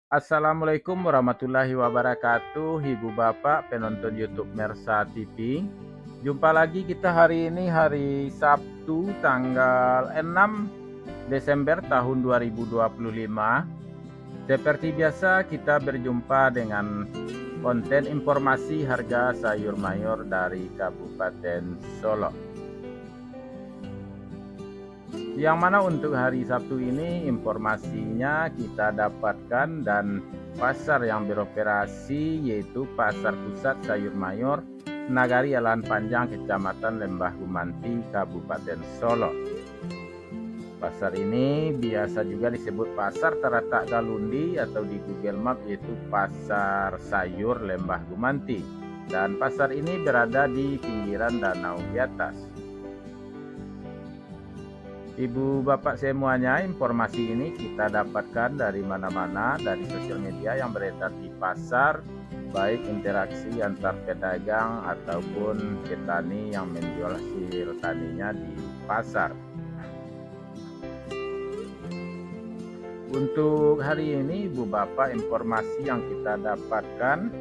Assalamualaikum warahmatullahi wabarakatuh, Ibu Bapak penonton YouTube Mersa TV. Jumpa lagi kita hari ini hari Sabtu tanggal 6 Desember tahun 2025. Seperti biasa kita berjumpa dengan konten informasi harga sayur mayur dari Kabupaten Solo. Yang mana untuk hari Sabtu ini informasinya kita dapatkan dan pasar yang beroperasi yaitu Pasar Pusat Sayur Mayur Nagari Alan Panjang Kecamatan Lembah Gumanti Kabupaten Solo. Pasar ini biasa juga disebut Pasar Taratak Galundi atau di Google Map yaitu Pasar Sayur Lembah Gumanti, dan pasar ini berada di pinggiran Danau di atas. Ibu bapak semuanya, informasi ini kita dapatkan dari mana-mana, dari sosial media yang beredar di pasar, baik interaksi antar pedagang ataupun petani yang menjual hasil taninya di pasar. Untuk hari ini ibu bapak, informasi yang kita dapatkan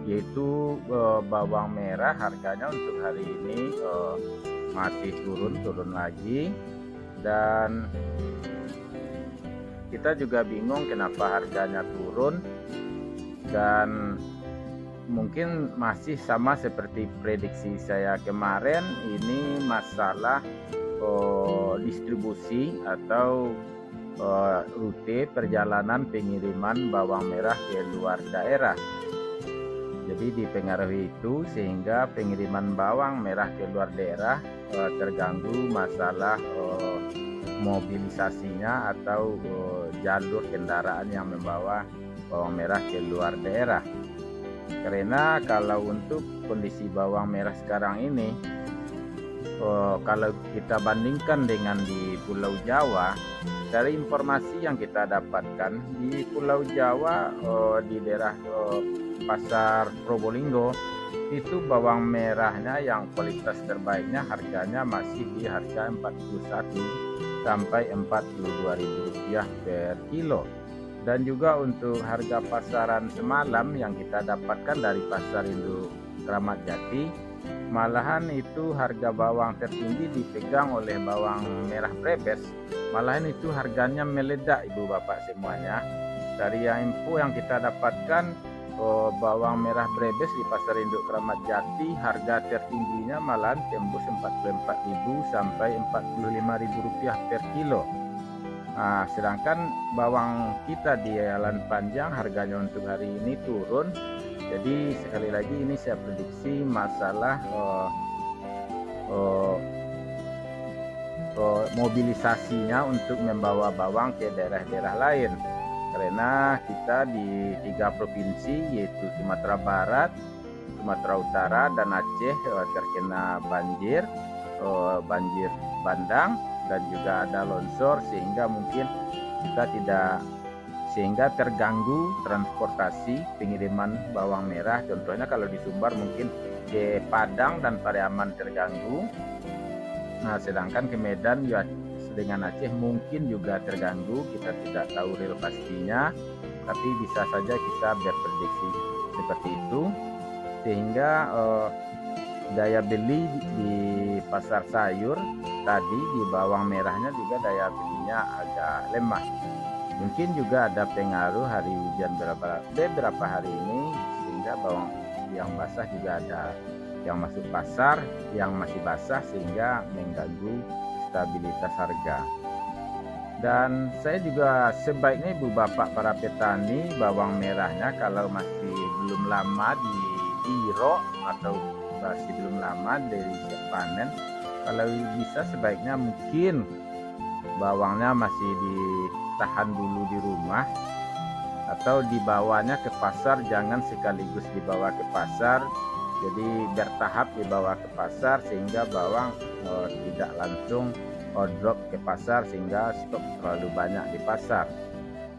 yaitu bawang merah harganya untuk hari ini masih turun lagi, dan kita juga bingung kenapa harganya turun, dan mungkin masih sama seperti prediksi saya kemarin, ini masalah distribusi atau rute perjalanan pengiriman bawang merah ke luar daerah. Jadi dipengaruhi itu sehingga pengiriman bawang merah ke luar daerah terganggu masalah mobilisasinya atau jalur kendaraan yang membawa bawang merah ke luar daerah. Karena kalau untuk kondisi bawang merah sekarang ini, kalau kita bandingkan dengan di Pulau Jawa, dari informasi yang kita dapatkan di Pulau Jawa, di daerah Pasar Probolinggo, itu bawang merahnya yang kualitas terbaiknya harganya masih di harga 41 sampai 42 ribu rupiah per kilo. Dan juga untuk harga pasaran semalam yang kita dapatkan dari Pasar Induk Kramat Jati, malahan itu harga bawang tertinggi dipegang oleh bawang merah Brebes. Malahan itu harganya meledak ibu bapak semuanya. Dari info yang kita dapatkan, bawang merah Brebes di Pasar Induk Kramat Jati harga tertingginya malahan tembus 44.000 sampai 45.000 rupiah per kilo. Nah, sedangkan bawang kita di Alan Panjang harganya untuk hari ini turun. Jadi sekali lagi ini saya prediksi masalah mobilisasinya untuk membawa bawang ke daerah-daerah lain. Karena kita di 3 provinsi yaitu Sumatera Barat, Sumatera Utara, dan Aceh terkena banjir bandang, dan juga ada longsor sehingga terganggu transportasi pengiriman bawang merah. Contohnya kalau di Sumbar mungkin ke Padang dan Pariaman terganggu. Nah, sedangkan ke Medan ya dengan Aceh mungkin juga terganggu, kita tidak tahu real pastinya, tapi bisa saja kita berprediksi seperti itu, sehingga daya beli di pasar sayur tadi di bawang merahnya juga daya belinya agak lemah. Mungkin juga ada pengaruh hari hujan beberapa hari ini sehingga bawang yang basah juga ada yang masuk pasar yang masih basah sehingga mengganggu stabilitas harga. Dan saya juga sebaiknya ibu bapak para petani bawang merahnya kalau masih belum lama di iro atau masih belum lama dari siap panen, kalau bisa sebaiknya mungkin bawangnya masih ditahan dulu di rumah atau dibawanya ke pasar, jangan sekaligus dibawa ke pasar. Jadi bertahap dibawa ke pasar sehingga bawang tidak langsung drop ke pasar sehingga stok terlalu banyak di pasar.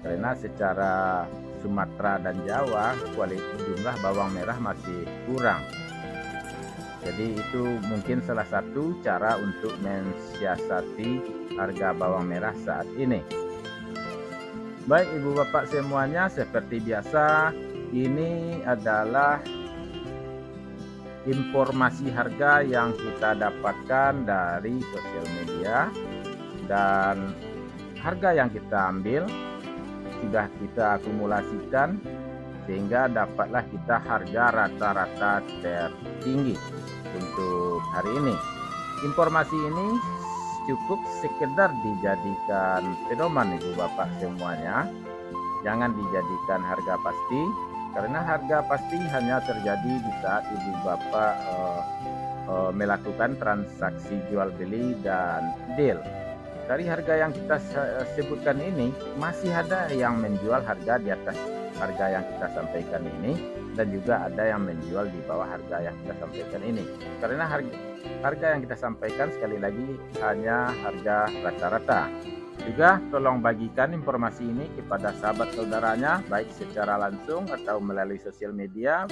Karena secara Sumatera dan Jawa kualitas jumlah bawang merah masih kurang. Jadi itu mungkin salah satu cara untuk mensiasati harga bawang merah saat ini. Baik Ibu Bapak semuanya, seperti biasa ini adalah informasi harga yang kita dapatkan dari sosial media, dan harga yang kita ambil sudah kita akumulasikan sehingga dapatlah kita harga rata-rata tertinggi untuk hari ini. Informasi ini cukup sekedar dijadikan pedoman Ibu Bapak semuanya, jangan dijadikan harga pasti, karena harga pasti hanya terjadi di saat Ibu Bapak melakukan transaksi jual beli dan deal. Dari harga yang kita sebutkan ini masih ada yang menjual harga di atas harga yang kita sampaikan ini, dan juga ada yang menjual di bawah harga yang kita sampaikan ini. Karena harga yang kita sampaikan sekali lagi hanya harga rata-rata. Juga tolong bagikan informasi ini kepada sahabat saudaranya, baik secara langsung atau melalui sosial media,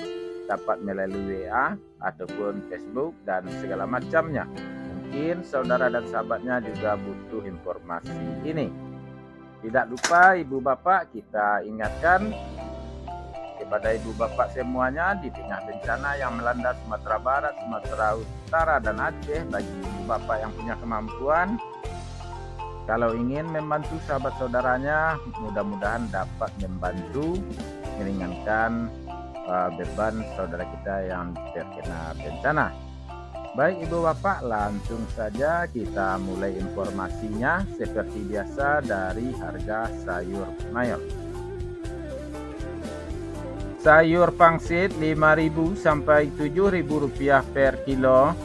dapat melalui WA ataupun Facebook dan segala macamnya. Mungkin saudara dan sahabatnya juga butuh informasi ini. Tidak lupa Ibu Bapak, kita ingatkan kepada Ibu Bapak semuanya, di tengah bencana yang melanda Sumatera Barat, Sumatera Utara, dan Aceh, bagi Ibu Bapak yang punya kemampuan, kalau ingin membantu sahabat saudaranya, mudah-mudahan dapat membantu meringankan beban saudara kita yang terkena bencana. Baik Ibu Bapak, langsung saja kita mulai informasinya seperti biasa dari harga sayur mayur. Sayur pangsit Rp5.000 sampai Rp7.000 per kilo.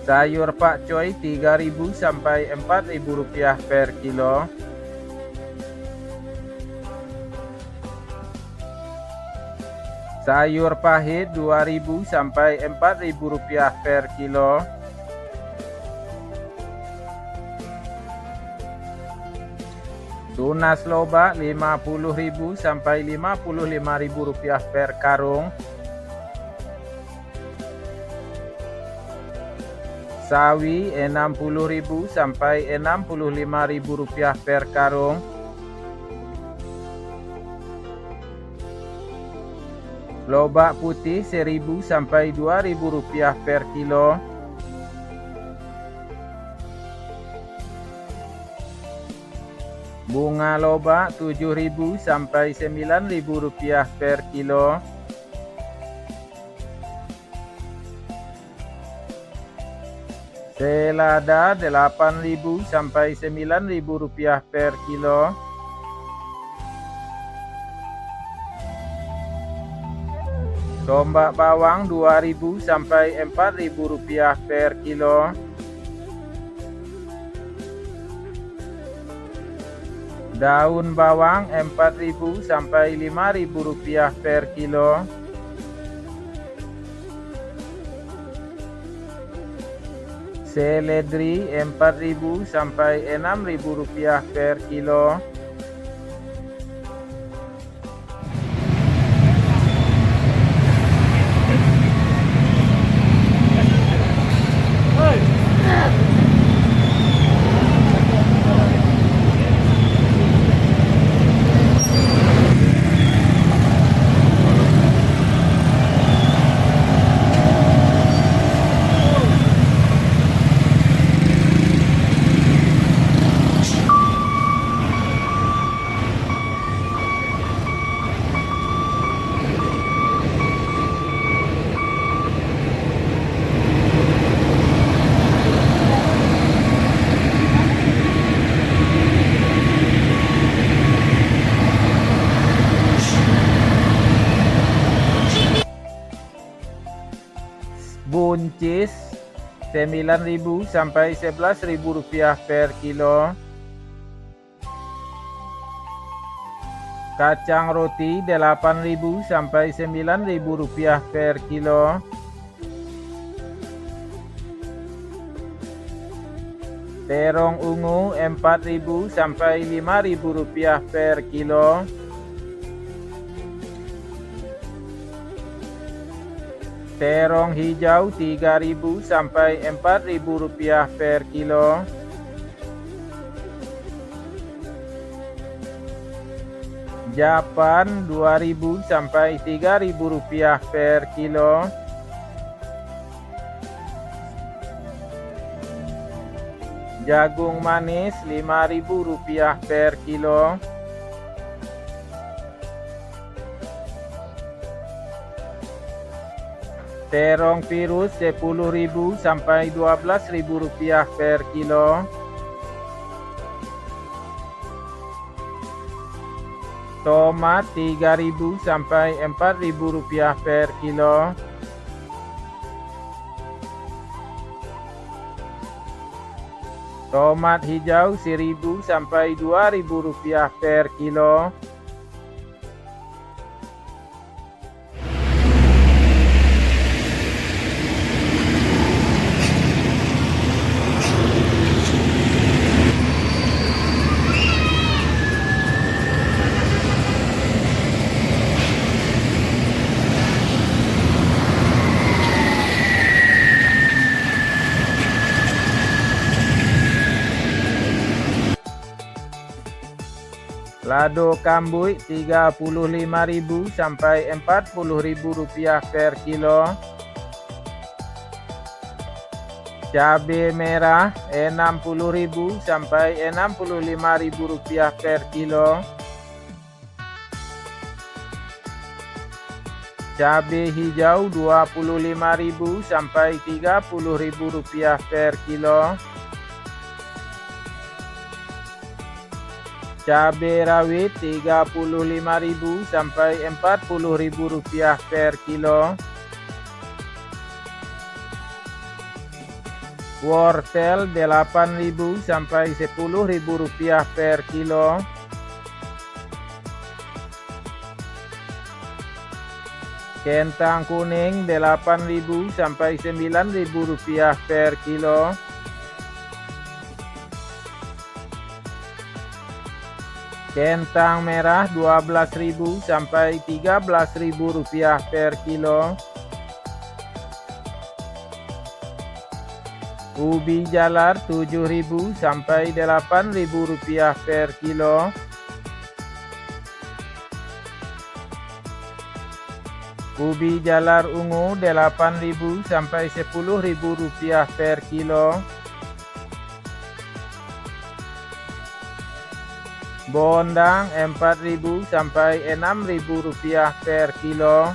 Sayur pakcoy Rp3.000 sampai Rp4.000 per kilo. Sayur pahit Rp2.000 sampai Rp4.000 per kilo. Tunas lobak Rp50.000 sampai Rp55.000 per karung. Sawi Rp60.000 sampai Rp65.000 per karung. Lobak putih Rp1.000 sampai Rp2.000 per kilo. Bunga lobak Rp7.000 sampai Rp9.000 per kilo. Selada Rp8.000 sampai Rp9.000 per kilo. Tombak bawang Rp2.000 sampai Rp4.000 per kilo. Daun bawang Rp4.000 sampai Rp5.000 per kilo. Seledri Rp4.000 sampai Rp6.000 per kilo. Buncis Rp9.000 sampai Rp11.000 per kilo. Kacang roti Rp8.000 sampai Rp9.000 per kilo. Terong ungu Rp4.000 sampai Rp5.000 per kilo. Terong hijau Rp3.000 sampai Rp4.000 per kilo. Japan 2.000 sampai 3.000 rupiah per kilo. Jagung manis 5.000 rupiah per kilo. Terong virus 10.000 sampai 12.000 rupiah per kilo. Tomat 3.000 sampai 4.000 rupiah per kilo. Tomat hijau 1.000 sampai 2.000 rupiah per kilo. Lado kambui 35.000 sampai 40.000 rupiah per kilo. Cabai merah 60.000 sampai 65.000 rupiah per kilo. Cabai hijau 25.000 sampai 30.000 rupiah per kilo. Cabai rawit 35.000 sampai 40.000 rupiah per kilo. Wortel 8.000 sampai 10.000 rupiah per kilo. Kentang kuning 8.000 sampai 9.000 rupiah per kilo. Kentang merah 12.000 sampai 13.000 rupiah per kilo. Ubi jalar 7.000 sampai 8.000 rupiah per kilo. Ubi jalar ungu 8.000 sampai 10.000 rupiah per kilo. Bondang 4.000 sampai 6.000 rupiah per kilo.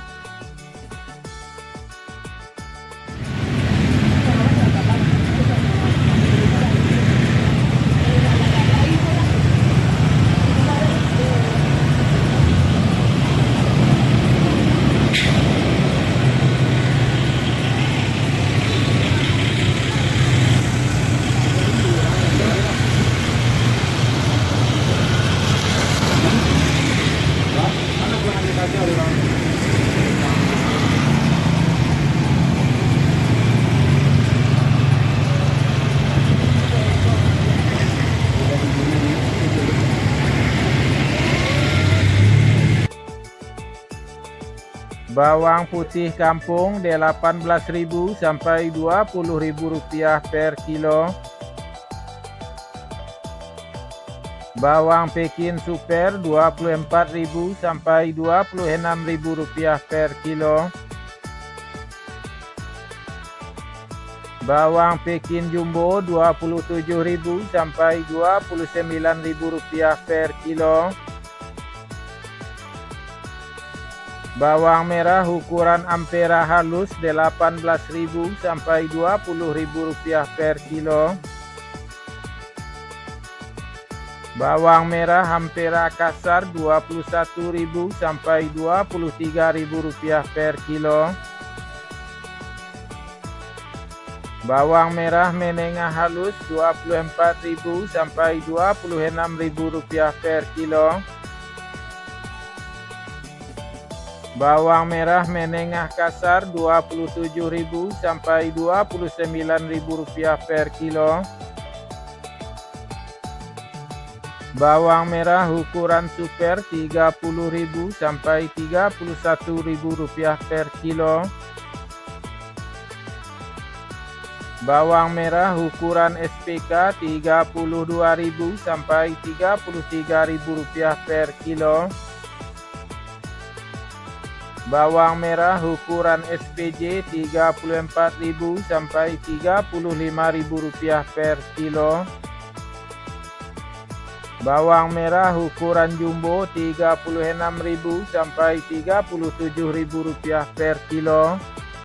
Bawang putih kampung 18.000 sampai 20.000 rupiah per kilo. Bawang Pekin super 24.000 sampai 26.000 rupiah per kilo. Bawang Pekin jumbo 27.000 sampai 29.000 rupiah per kilo. Bawang merah ukuran ampera halus 18.000 sampai 20.000 rupiah per kilo. Bawang merah ampera kasar 21.000 sampai 23.000 rupiah per kilo. Bawang merah menengah halus 24.000 sampai 26.000 rupiah per kilo. Bawang merah menengah kasar 27.000 sampai 29.000 rupiah per kilo. Bawang merah ukuran super 30.000 sampai 31.000 rupiah per kilo. Bawang merah ukuran SPK 32.000 sampai 33.000 rupiah per kilo. Bawang merah ukuran SPJ Rp34.000 sampai Rp35.000 per kilo. Bawang merah ukuran jumbo Rp36.000 sampai Rp37.000 per kilo.